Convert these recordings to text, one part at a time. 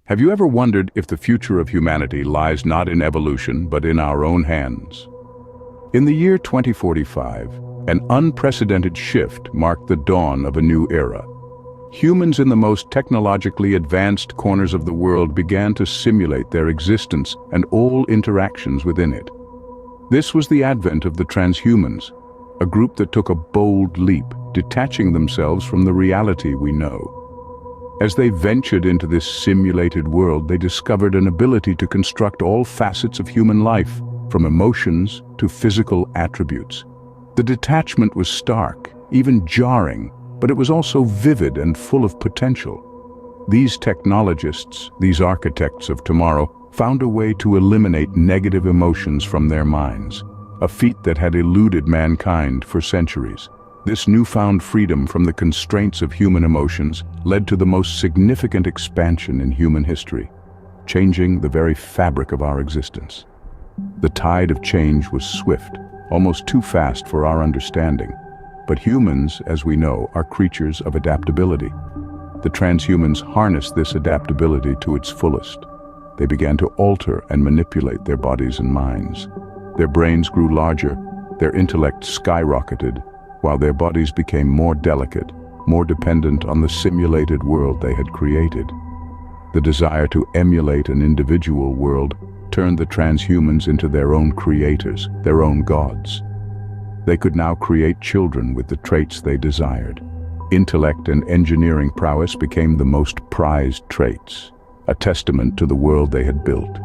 Have you ever wondered if the future of humanity lies not in evolution, but in our own hands? In the year 2045, an unprecedented shift marked the dawn of a new era. Humans in the most technologically advanced corners of the world began to simulate their existence and all interactions within it. This was the advent of the TransHumans, a group that took a bold leap, detaching themselves from the reality we know. As they ventured into this simulated world, they discovered an ability to construct all facets of human life, from emotions to physical attributes. The detachment was stark, even jarring, but it was also vivid and full of potential. These technologists, these architects of tomorrow, found a way to eliminate negative emotions from their minds, a feat that had eluded mankind for centuries. This newfound freedom from the constraints of human emotions led to the most significant expansion in human history, changing the very fabric of our existence. The tide of change was swift, almost too fast for our understanding. But humans, as we know, are creatures of adaptability. The TransHumans harnessed this adaptability to its fullest. They began to alter and manipulate their bodies and minds. Their brains grew larger, their intellect skyrocketed, while their bodies became more delicate, more dependent on the simulated world they had created. The desire to emulate an individual world turned the TransHumans into their own creators, their own gods. They could now create children with the traits they desired. Intellect and engineering prowess became the most prized traits, a testament to the world they had built.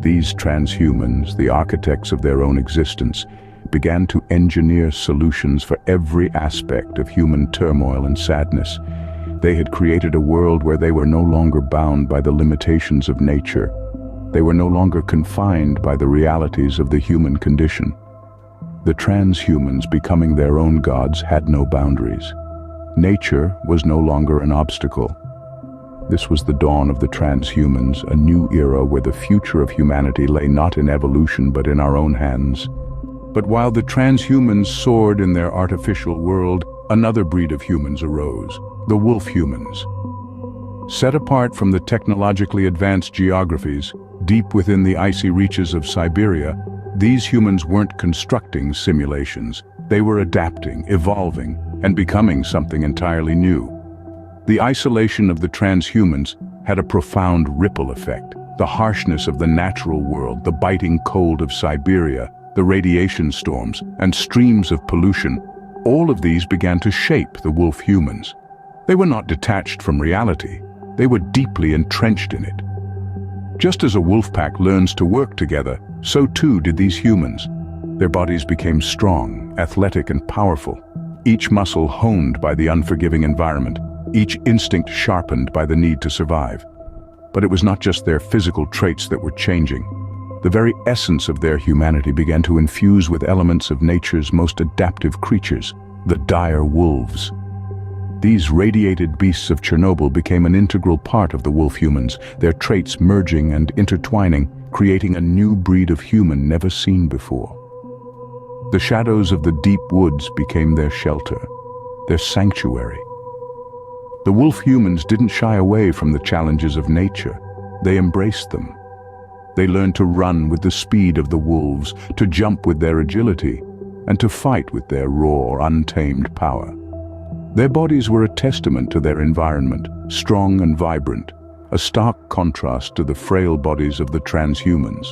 These TransHumans, the architects of their own existence, began to engineer solutions for every aspect of human turmoil and sadness. They had created a world where they were no longer bound by the limitations of nature. They were no longer confined by the realities of the human condition. The TransHumans, becoming their own gods, had no boundaries. Nature was no longer an obstacle. This was the dawn of the TransHumans, a new era where the future of humanity lay not in evolution but in our own hands. But while the TransHumans soared in their artificial world, another breed of humans arose, the wolf humans. Set apart from the technologically advanced geographies, deep within the icy reaches of Siberia, these humans weren't constructing simulations. They were adapting, evolving, and becoming something entirely new. The isolation of the TransHumans had a profound ripple effect. The harshness of the natural world, the biting cold of Siberia, the radiation storms, and streams of pollution, all of these began to shape the wolf humans. They were not detached from reality. They were deeply entrenched in it. Just as a wolf pack learns to work together, so too did these humans. Their bodies became strong, athletic, and powerful, each muscle honed by the unforgiving environment, each instinct sharpened by the need to survive. But it was not just their physical traits that were changing. The very essence of their humanity began to infuse with elements of nature's most adaptive creatures, the dire wolves. These radiated beasts of Chernobyl became an integral part of the wolf humans, their traits merging and intertwining, creating a new breed of human never seen before. The shadows of the deep woods became their shelter, their sanctuary. The wolf humans didn't shy away from the challenges of nature. They embraced them. They learned to run with the speed of the wolves, to jump with their agility, and to fight with their raw, untamed power. Their bodies were a testament to their environment, strong and vibrant, a stark contrast to the frail bodies of the TransHumans.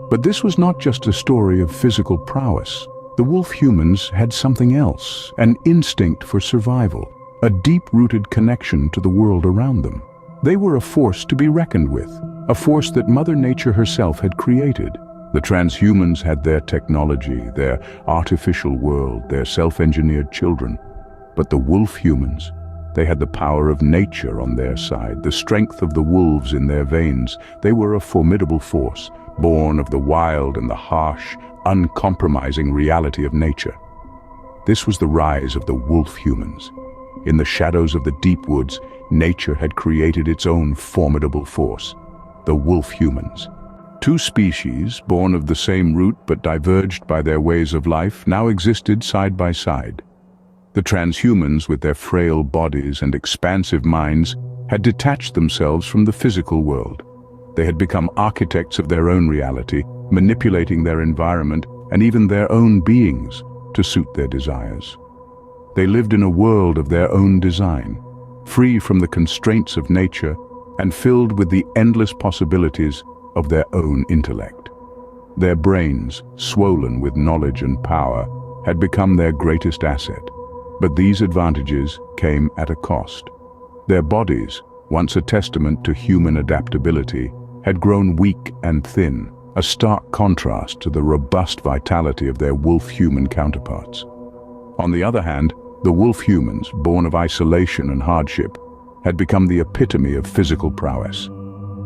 But this was not just a story of physical prowess. The wolf humans had something else, an instinct for survival, a deep-rooted connection to the world around them. They were a force to be reckoned with, a force that Mother Nature herself had created. The TransHumans had their technology, their artificial world, their self-engineered children. But the wolf humans, they had the power of nature on their side, the strength of the wolves in their veins. They were a formidable force, born of the wild and the harsh, uncompromising reality of nature. This was the rise of the wolf humans. In the shadows of the deep woods, nature had created its own formidable force, the wolf humans. Two species, born of the same root but diverged by their ways of life, now existed side by side. The TransHumans, with their frail bodies and expansive minds, had detached themselves from the physical world. They had become architects of their own reality, manipulating their environment and even their own beings to suit their desires. They lived in a world of their own design, free from the constraints of nature and filled with the endless possibilities of their own intellect. Their brains, swollen with knowledge and power, had become their greatest asset. But these advantages came at a cost. Their bodies, once a testament to human adaptability, had grown weak and thin, a stark contrast to the robust vitality of their wolf-human counterparts. On the other hand, the wolf-humans, born of isolation and hardship, had become the epitome of physical prowess.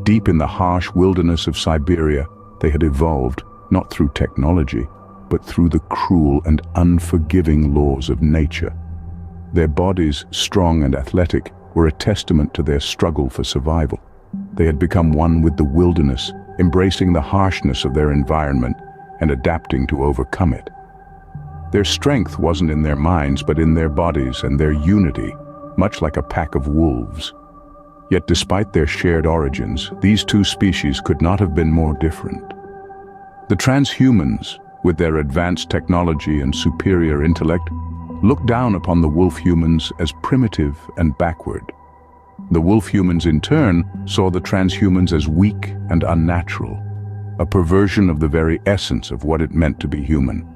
Deep in the harsh wilderness of Siberia, they had evolved, not through technology, but through the cruel and unforgiving laws of nature. Their bodies, strong and athletic, were a testament to their struggle for survival. They had become one with the wilderness, embracing the harshness of their environment and adapting to overcome it. Their strength wasn't in their minds, but in their bodies and their unity, much like a pack of wolves. Yet despite their shared origins, these two species could not have been more different. The transhumans, with their advanced technology and superior intellect, looked down upon the wolf-humans as primitive and backward. The wolf-humans in turn saw the transhumans as weak and unnatural, a perversion of the very essence of what it meant to be human.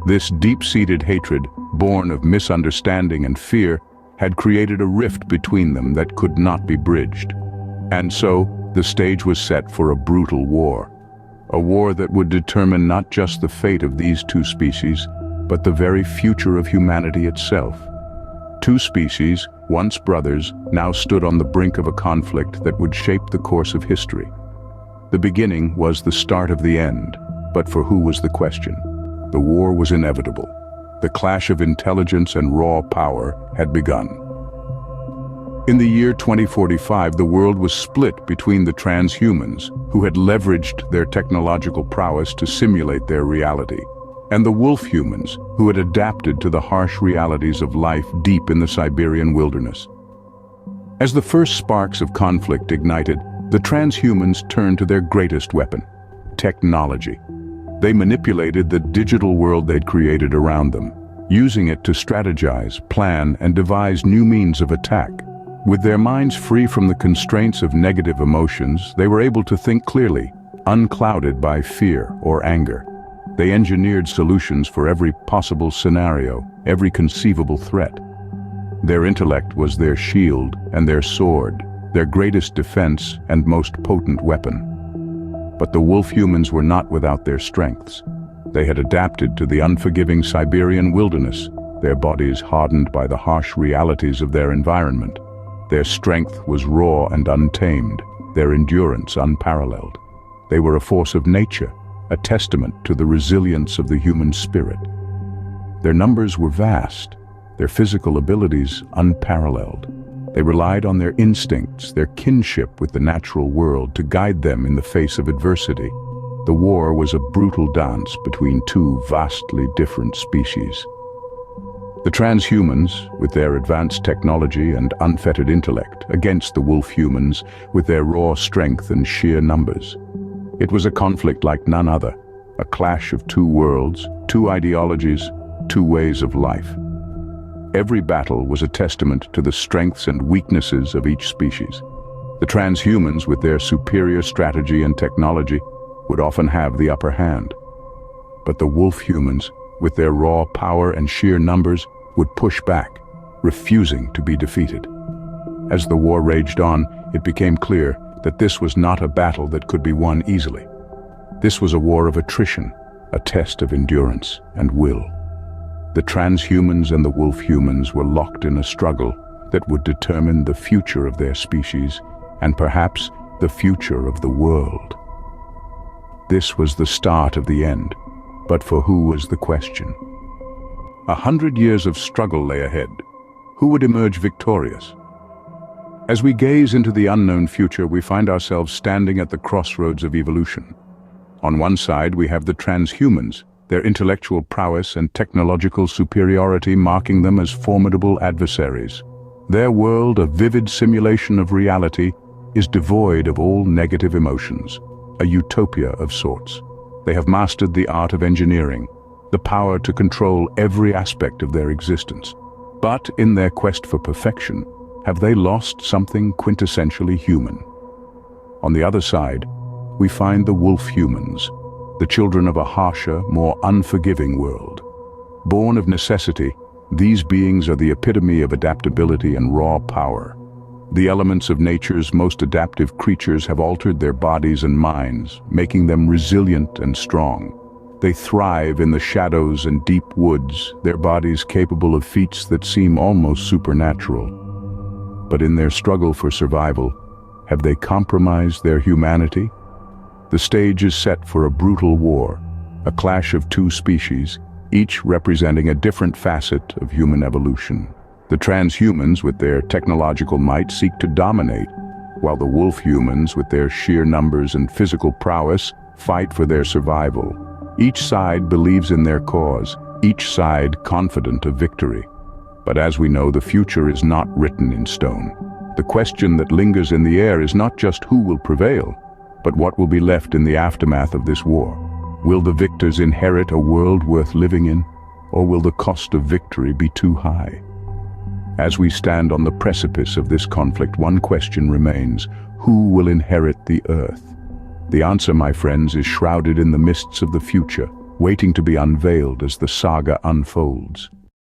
This deep-seated hatred, born of misunderstanding and fear, had created a rift between them that could not be bridged. And so, the stage was set for a brutal war. A war that would determine not just the fate of these two species, but the very future of humanity itself. Two species, once brothers, now stood on the brink of a conflict that would shape the course of history. The beginning was the start of the end, but for who was the question? The war was inevitable. The clash of intelligence and raw power had begun. In the year 2045, the world was split between the transhumans, who had leveraged their technological prowess to simulate their reality, and the wolf-humans, who had adapted to the harsh realities of life deep in the Siberian wilderness. As the first sparks of conflict ignited, the transhumans turned to their greatest weapon: technology. They manipulated the digital world they'd created around them, using it to strategize, plan, and devise new means of attack. With their minds free from the constraints of negative emotions, they were able to think clearly, unclouded by fear or anger. They engineered solutions for every possible scenario, every conceivable threat. Their intellect was their shield and their sword, their greatest defense and most potent weapon. But the wolf-humans were not without their strengths. They had adapted to the unforgiving Siberian wilderness, their bodies hardened by the harsh realities of their environment. Their strength was raw and untamed, their endurance unparalleled. They were a force of nature, a testament to the resilience of the human spirit. Their numbers were vast, their physical abilities unparalleled. They relied on their instincts, their kinship with the natural world to guide them in the face of adversity. The war was a brutal dance between two vastly different species. The transhumans, with their advanced technology and unfettered intellect, against the wolf-humans, with their raw strength and sheer numbers. It was a conflict like none other, a clash of two worlds, two ideologies, two ways of life. Every battle was a testament to the strengths and weaknesses of each species. The transhumans, with their superior strategy and technology, would often have the upper hand. But the wolf-humans, with their raw power and sheer numbers, would push back, refusing to be defeated. As the war raged on, it became clear that this was not a battle that could be won easily. This was a war of attrition, a test of endurance and will. The transhumans and the wolf-humans were locked in a struggle that would determine the future of their species and perhaps the future of the world. This was the start of the end, but for who was the question? 100 years of struggle lay ahead. Who would emerge victorious? As we gaze into the unknown future, we find ourselves standing at the crossroads of evolution. On one side, we have the transhumans, their intellectual prowess and technological superiority marking them as formidable adversaries. Their world, a vivid simulation of reality, is devoid of all negative emotions, a utopia of sorts. They have mastered the art of engineering, the power to control every aspect of their existence. But in their quest for perfection, have they lost something quintessentially human? On the other side, we find the wolf humans, the children of a harsher, more unforgiving world. Born of necessity, these beings are the epitome of adaptability and raw power. The elements of nature's most adaptive creatures have altered their bodies and minds, making them resilient and strong. They thrive in the shadows and deep woods, their bodies capable of feats that seem almost supernatural. But in their struggle for survival, have they compromised their humanity? The stage is set for a brutal war, a clash of two species, each representing a different facet of human evolution. The transhumans, with their technological might, seek to dominate, while the wolf humans, with their sheer numbers and physical prowess, fight for their survival. Each side believes in their cause, each side confident of victory. But as we know, the future is not written in stone. The question that lingers in the air is not just who will prevail, but what will be left in the aftermath of this war. Will the victors inherit a world worth living in, or will the cost of victory be too high? As we stand on the precipice of this conflict, one question remains: who will inherit the earth? The answer, my friends, is shrouded in the mists of the future, waiting to be unveiled as the saga unfolds.